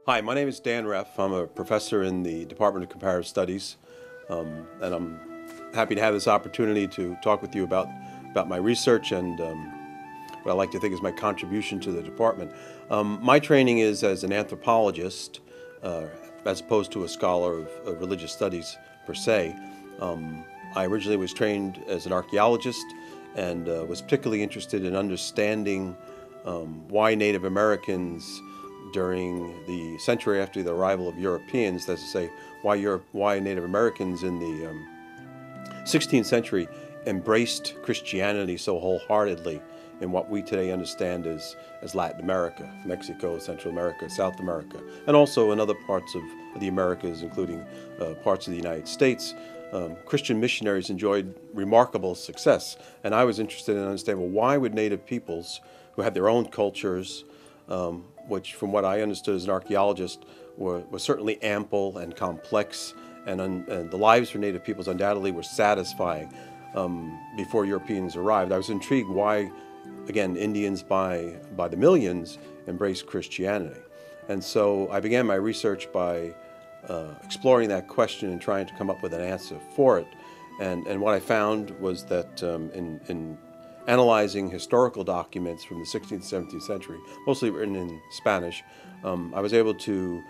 Hi, my name is Dan Reff. I'm a professor in the Department of Comparative Studies, and I'm happy to have this opportunity to talk with you about my research and what I like to think is my contribution to the department. My training is as an anthropologist, as opposed to a scholar of religious studies per se. I originally was trained as an archaeologist and was particularly interested in understanding why Native Americans during the century after the arrival of Europeans, that's to say, why Native Americans in the 16th century embraced Christianity so wholeheartedly in what we today understand as Latin America, Mexico, Central America, South America, and also in other parts of the Americas, including parts of the United States. Christian missionaries enjoyed remarkable success, and I was interested in understanding, well, why would Native peoples who had their own cultures, which from what I understood as an archaeologist were certainly ample and complex, and the lives for Native peoples undoubtedly were satisfying before Europeans arrived. I was intrigued why, again, Indians by the millions embraced Christianity. And so I began my research by exploring that question and trying to come up with an answer for it. And what I found was that in analyzing historical documents from the 16th, 17th century, mostly written in Spanish, I was able to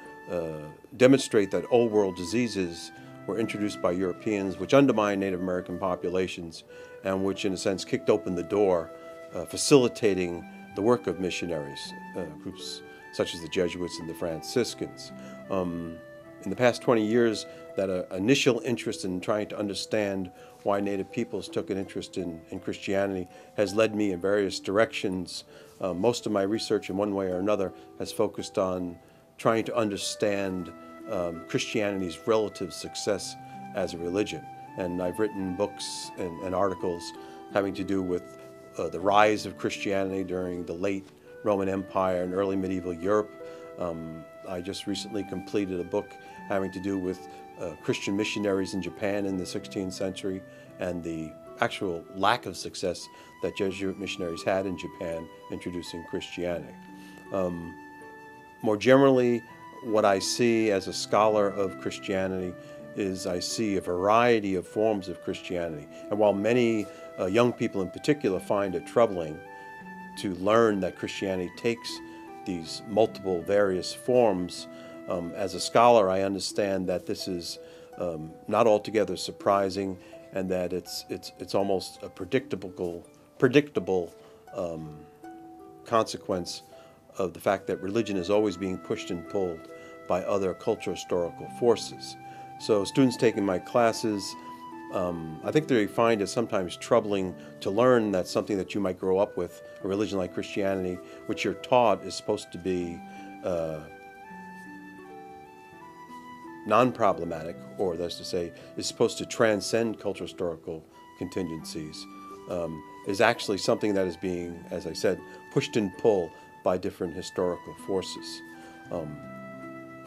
demonstrate that Old World diseases were introduced by Europeans, which undermined Native American populations and which, in a sense, kicked open the door, facilitating the work of missionaries, groups such as the Jesuits and the Franciscans. In the past 20 years, that initial interest in trying to understand why Native peoples took an interest in Christianity has led me in various directions. Most of my research, in one way or another, has focused on trying to understand Christianity's relative success as a religion. And I've written books and articles having to do with the rise of Christianity during the late Roman Empire and early medieval Europe. I just recently completed a book having to do with Christian missionaries in Japan in the 16th century and the actual lack of success that Jesuit missionaries had in Japan introducing Christianity. More generally, what I see as a scholar of Christianity is I see a variety of forms of Christianity. And while many young people in particular find it troubling to learn that Christianity takes these multiple various forms, as a scholar I understand that this is not altogether surprising and that it's almost a predictable consequence of the fact that religion is always being pushed and pulled by other cultural historical forces. So students taking my classes, I think they find it sometimes troubling to learn that something that you might grow up with, a religion like Christianity, which you're taught is supposed to be non-problematic, or that's to say, is supposed to transcend cultural historical contingencies, is actually something that is being, as I said, pushed and pulled by different historical forces.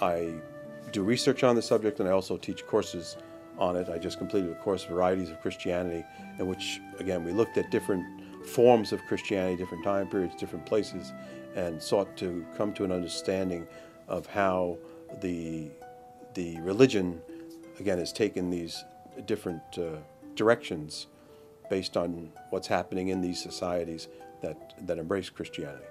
I do research on the subject and I also teach courses on it. I just completed a course, Varieties of Christianity, in which, again, we looked at different forms of Christianity, different time periods, different places, and sought to come to an understanding of how the religion, again, has taken these different directions based on what's happening in these societies that embrace Christianity.